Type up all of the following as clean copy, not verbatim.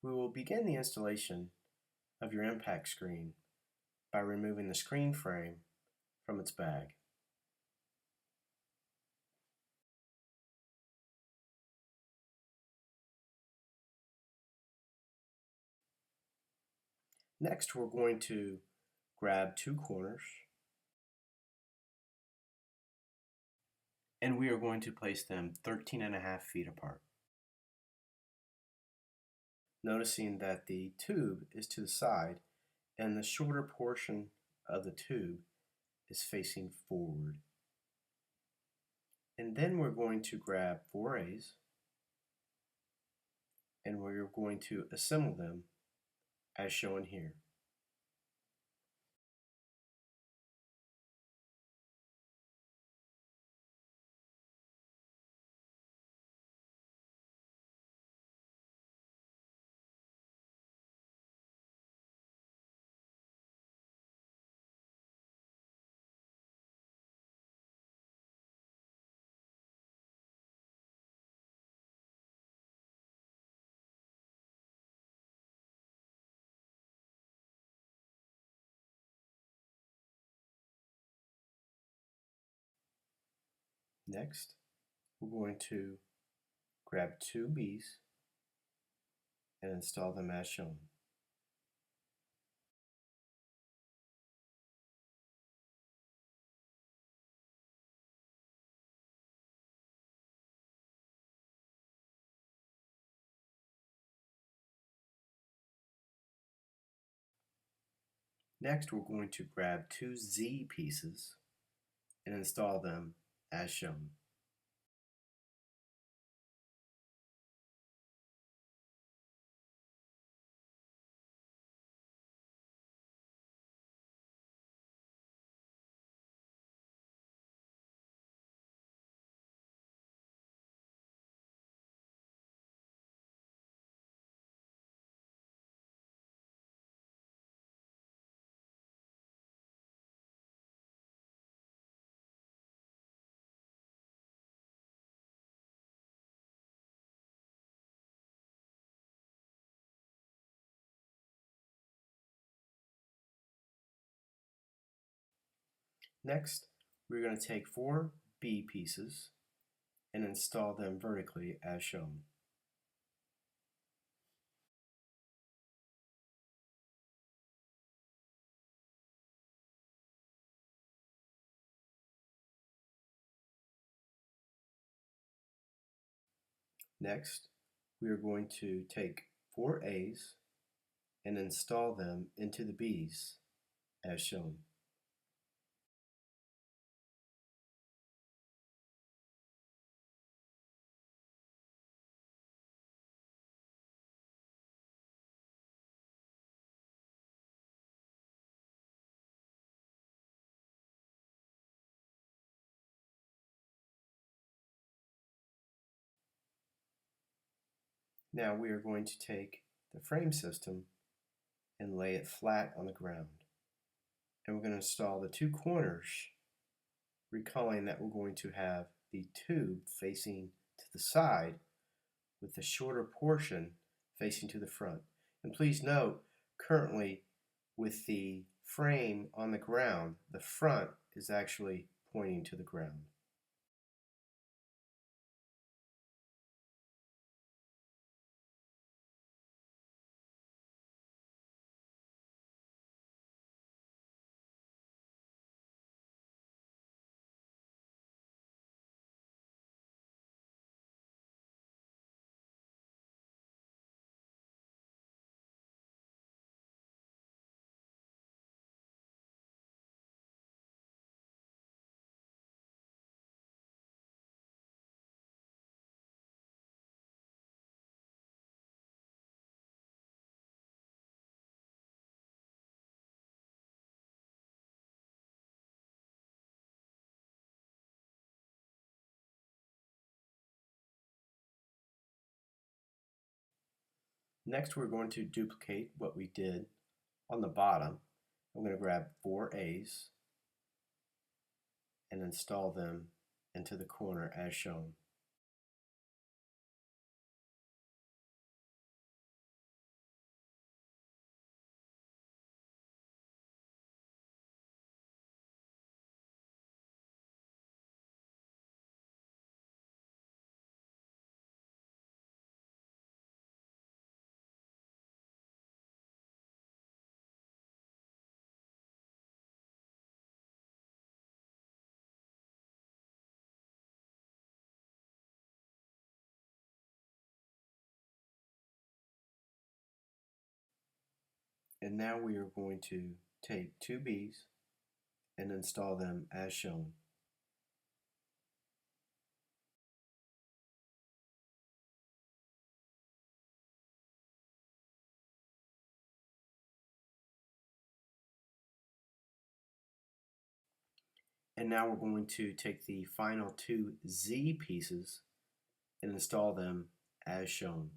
We will begin the installation of your impact screen by removing the screen frame from its bag. Next, we're going to grab two corners and we are going to place them 13.5 feet apart. Noticing that the tube is to the side and the shorter portion of the tube is facing forward. And then we're going to grab 4A's and we're going to assemble them as shown here. Next, we're going to grab two B's and install them as shown. Next, we're going to grab two Z pieces and install them as shown. Next, we're going to take four B pieces and install them vertically as shown. Next, we are going to take four A's and install them into the B's as shown. Now we are going to take the frame system and lay it flat on the ground. And we're going to install the two corners, recalling that we're going to have the tube facing to the side with the shorter portion facing to the front. And please note, currently with the frame on the ground, the front is actually pointing to the ground. Next, we're going to duplicate what we did on the bottom. I'm going to grab four A's and install them into the corner as shown. And now we are going to take two Bs and install them as shown. And now we're going to take the final two Z pieces and install them as shown.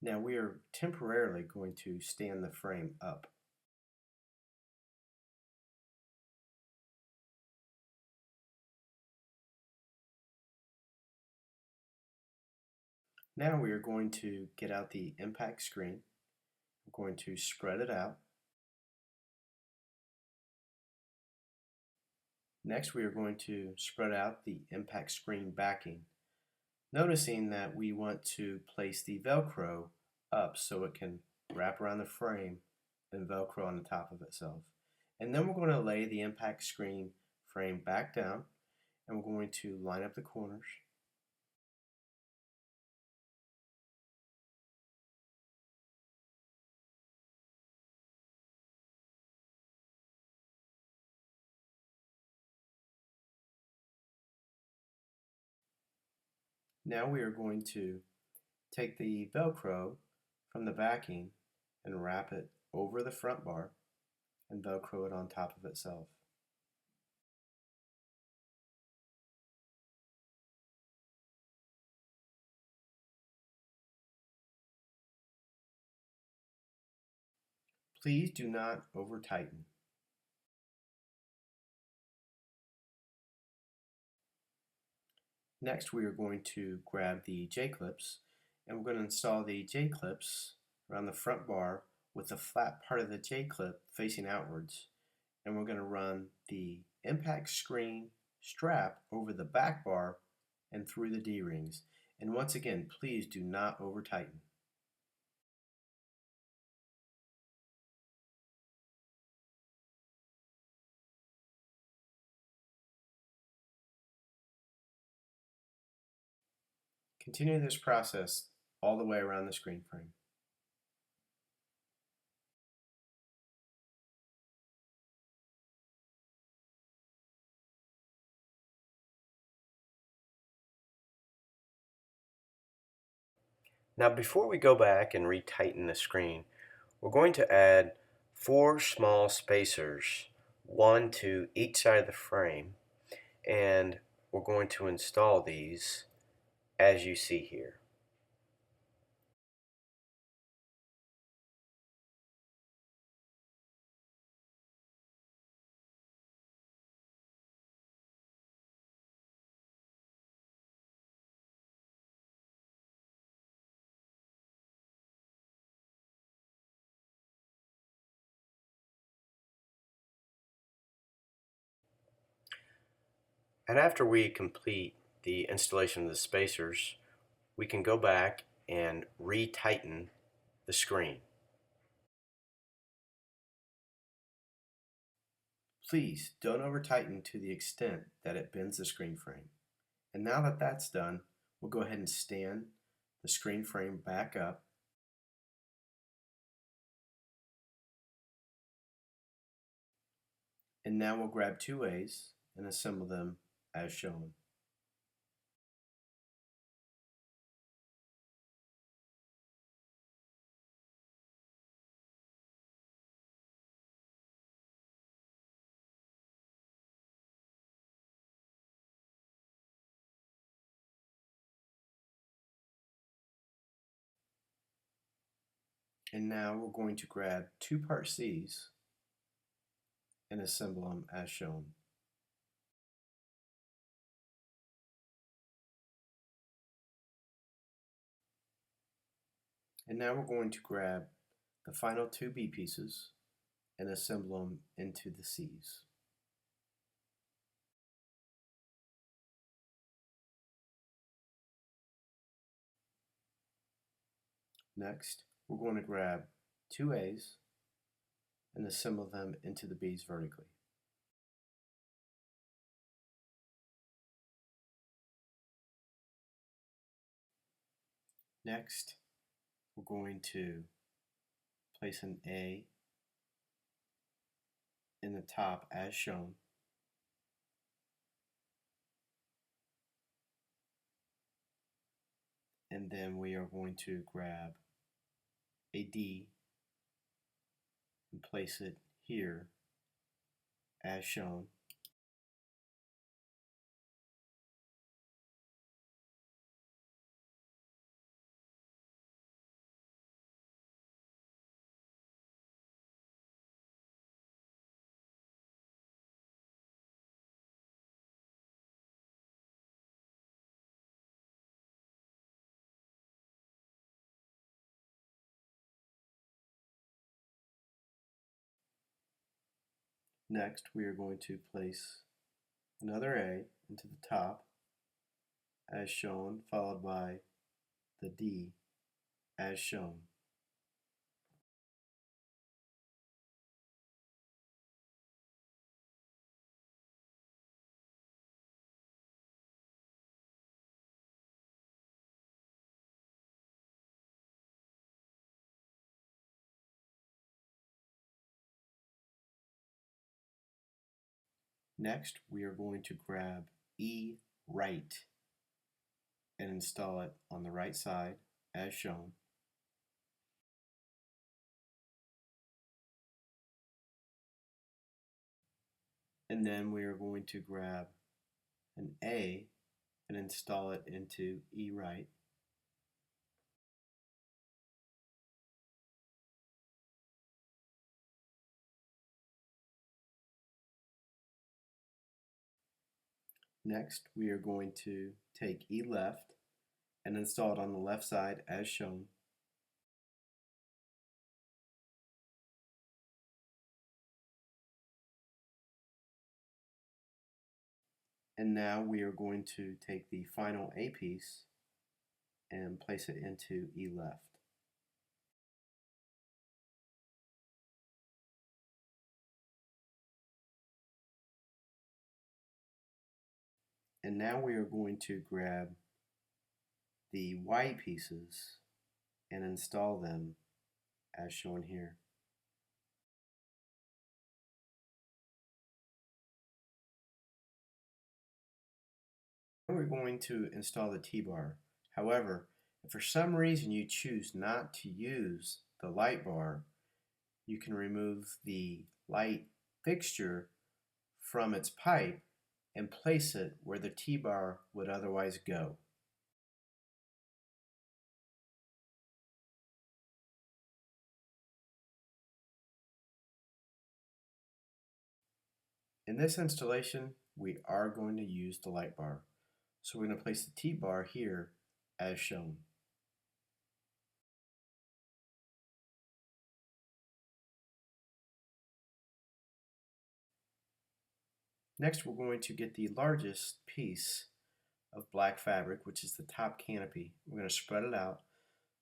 Now we are temporarily going to stand the frame up. Now we are going to get out the impact screen. We're going to spread it out. Next we are going to spread out the impact screen backing, noticing that we want to place the Velcro up so it can wrap around the frame and Velcro on the top of itself. And then we're going to lay the impact screen frame back down, and we're going to line up the corners. Now we are going to take the Velcro from the backing and wrap it over the front bar and Velcro it on top of itself. Please do not over tighten. Next we are going to grab the J-clips, and we're going to install the J-clips around the front bar with the flat part of the J-clip facing outwards, and we're going to run the impact screen strap over the back bar and through the D-rings. And once again, please do not over tighten. Continue this process all the way around the screen frame. Now before we go back and retighten the screen, we're going to add 4 small spacers, one to each side of the frame, and we're going to install these as you see here. And after we complete the installation of the spacers, we can go back and retighten the screen. Please don't over tighten to the extent that it bends the screen frame. And now that that's done, we'll go ahead and stand the screen frame back up. And now we'll grab two A's and assemble them as shown. And now we're going to grab two part C's and assemble them as shown. And now we're going to grab the final two B pieces and assemble them into the C's. Next, we're going to grab two A's and assemble them into the B's vertically. Next, we're going to place an A in the top as shown. And then we are going to grab a D and place it here as shown. Next, we are going to place another A into the top as shown, followed by the D as shown. Next, we are going to grab E right and install it on the right side as shown. And then we are going to grab an A and install it into E right. Next, we are going to take E left and install it on the left side as shown. And now we are going to take the final A piece and place it into E left. And now we are going to grab the Y pieces and install them as shown here. We're going to install the T-bar. However, if for some reason you choose not to use the light bar, you can remove the light fixture from its pipe and place it where the T-bar would otherwise go. In this installation, we are going to use the light bar. So we're going to place the T-bar here as shown. Next, we're going to get the largest piece of black fabric, which is the top canopy. We're going to spread it out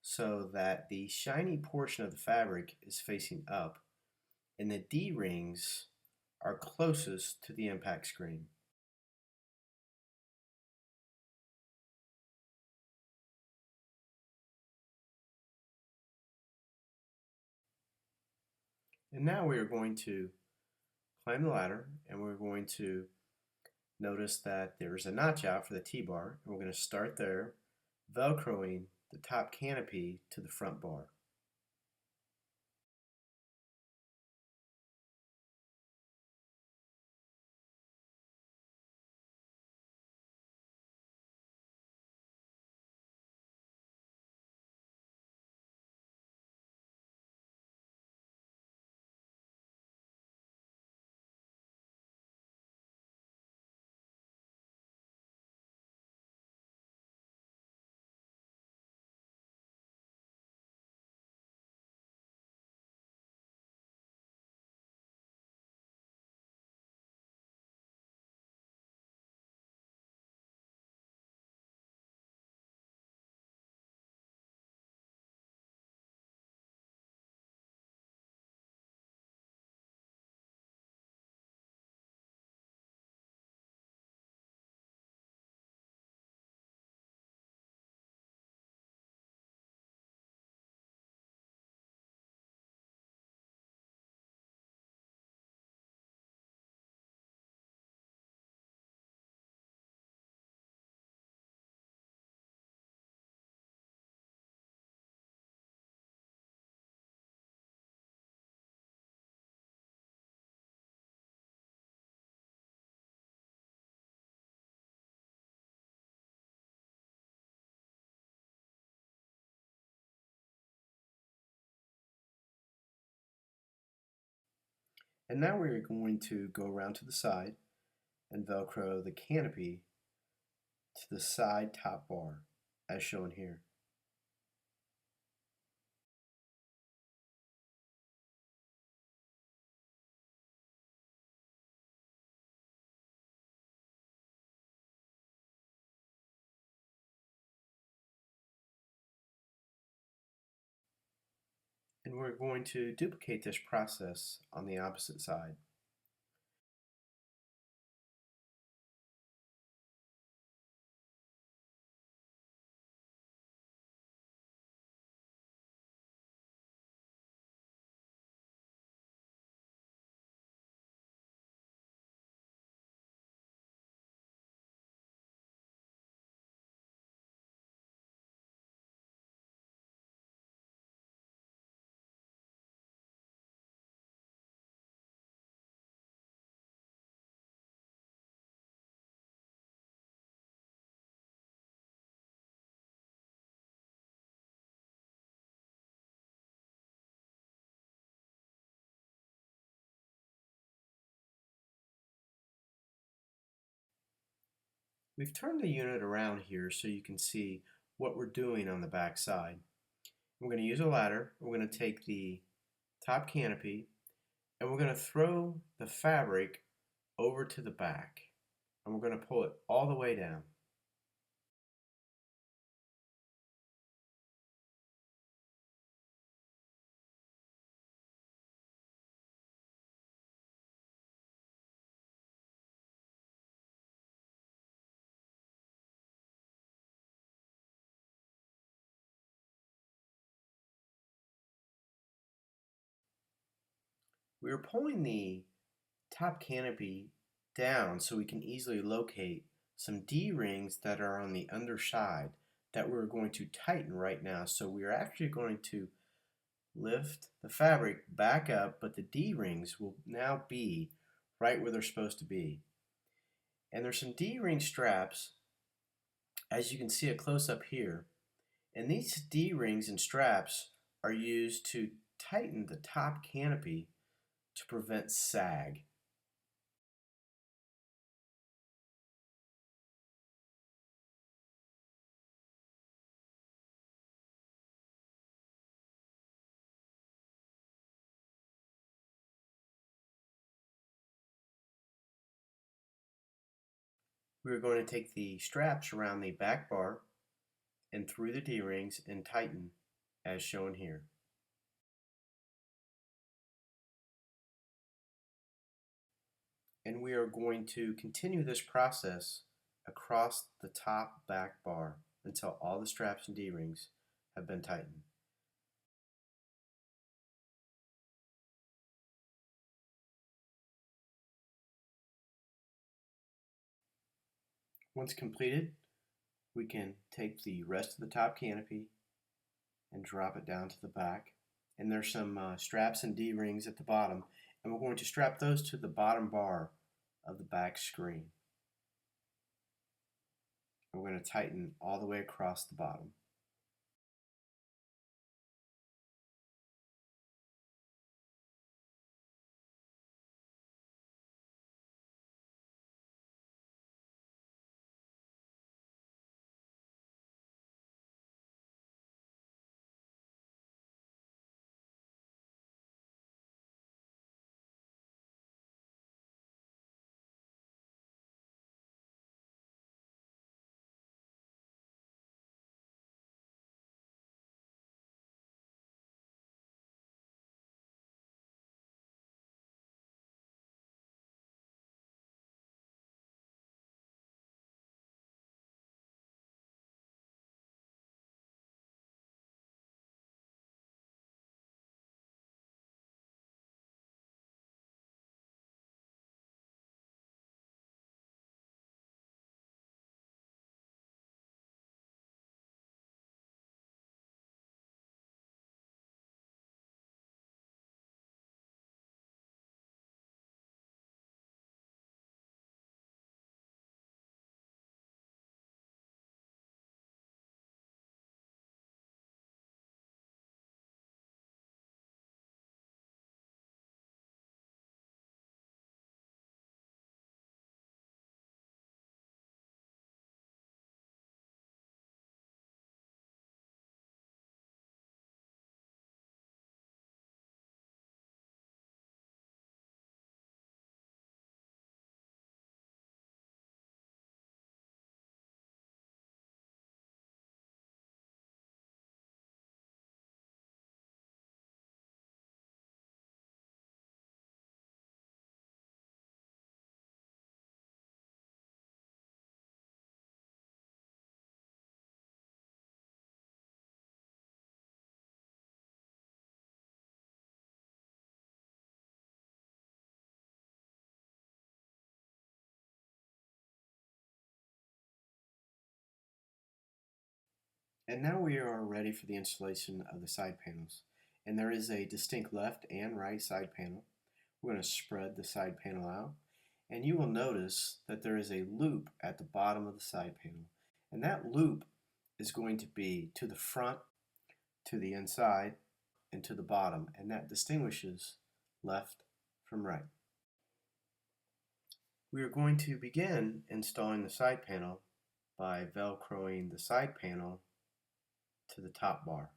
so that the shiny portion of the fabric is facing up and the D-rings are closest to the impact screen. And now we are going to climb the ladder and we're going to notice that there's a notch out for the T-bar, and we're going to start there, velcroing the top canopy to the front bar. And now we're going to go around to the side and Velcro the canopy to the side top bar as shown here. And we're going to duplicate this process on the opposite side. We've turned the unit around here so you can see what we're doing on the back side. We're going to use a ladder. We're going to take the top canopy and we're going to throw the fabric over to the back. And we're going to pull it all the way down. We are pulling the top canopy down so we can easily locate some D-rings that are on the underside that we're going to tighten right now. So we're actually going to lift the fabric back up, but the D-rings will now be right where they're supposed to be. And there's some D-ring straps, as you can see a close-up here. And these D-rings and straps are used to tighten the top canopy to prevent sag. We're going to take the straps around the back bar and through the D-rings and tighten as shown here. And we are going to continue this process across the top back bar until all the straps and D-rings have been tightened. Once completed, we can take the rest of the top canopy and drop it down to the back. And there's some straps and D-rings at the bottom, and we're going to strap those to the bottom bar of the back screen. And we're going to tighten all the way across the bottom. And now we are ready for the installation of the side panels. And there is a distinct left and right side panel. We're going to spread the side panel out. And you will notice that there is a loop at the bottom of the side panel. And that loop is going to be to the front, to the inside, and to the bottom. And that distinguishes left from right. We are going to begin installing the side panel by velcroing the side panel to the top bar.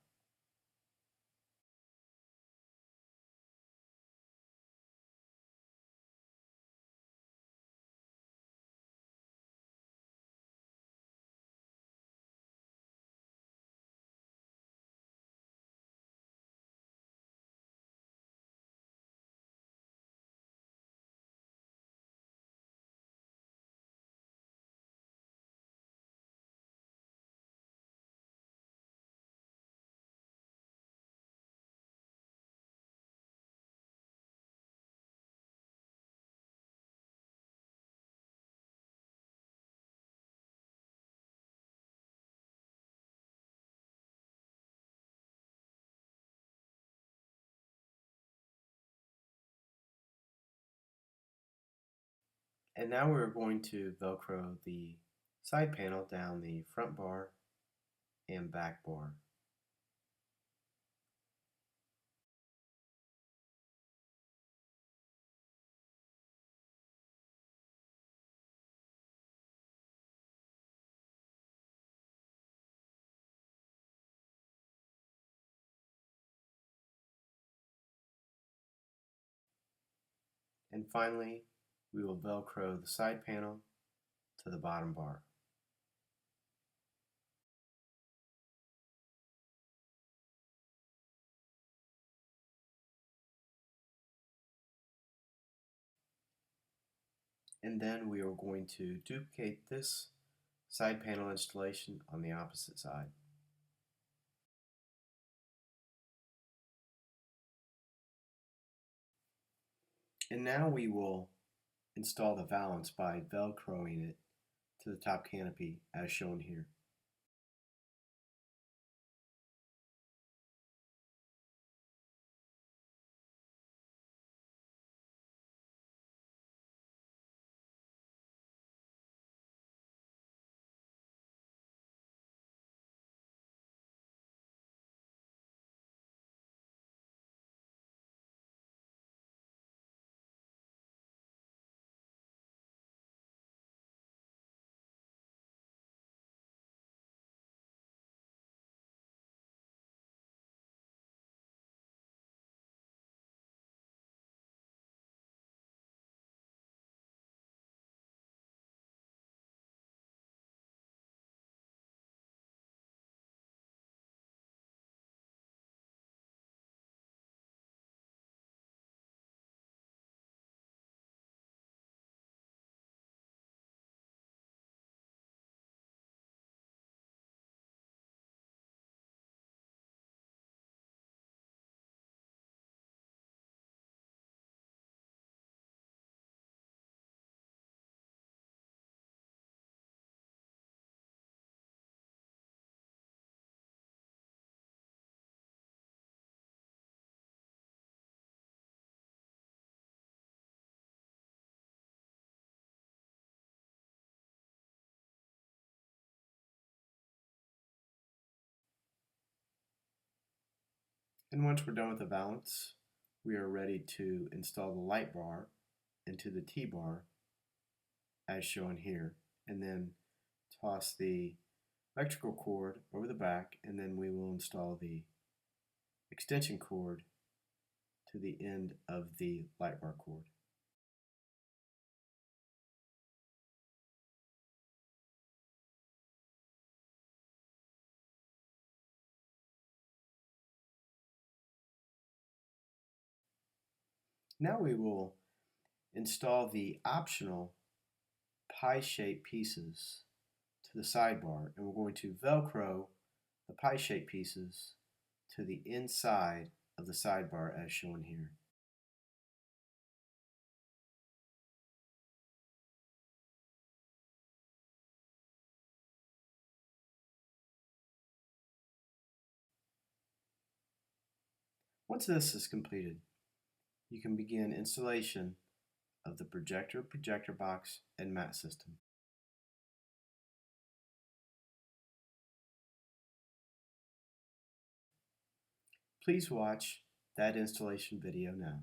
And now we're going to velcro the side panel down the front bar and back bar. And finally, we will velcro the side panel to the bottom bar. And then we are going to duplicate this side panel installation on the opposite side. And now we will install the valance by velcroing it to the top canopy as shown here. And once we're done with the valance, we are ready to install the light bar into the T-bar as shown here, and then toss the electrical cord over the back, and then we will install the extension cord to the end of the light bar cord. Now we will install the optional pie-shaped pieces to the sidebar, and we're going to velcro the pie-shaped pieces to the inside of the sidebar as shown here. Once this is completed, you can begin installation of the projector box and mat system. Please watch that installation video now.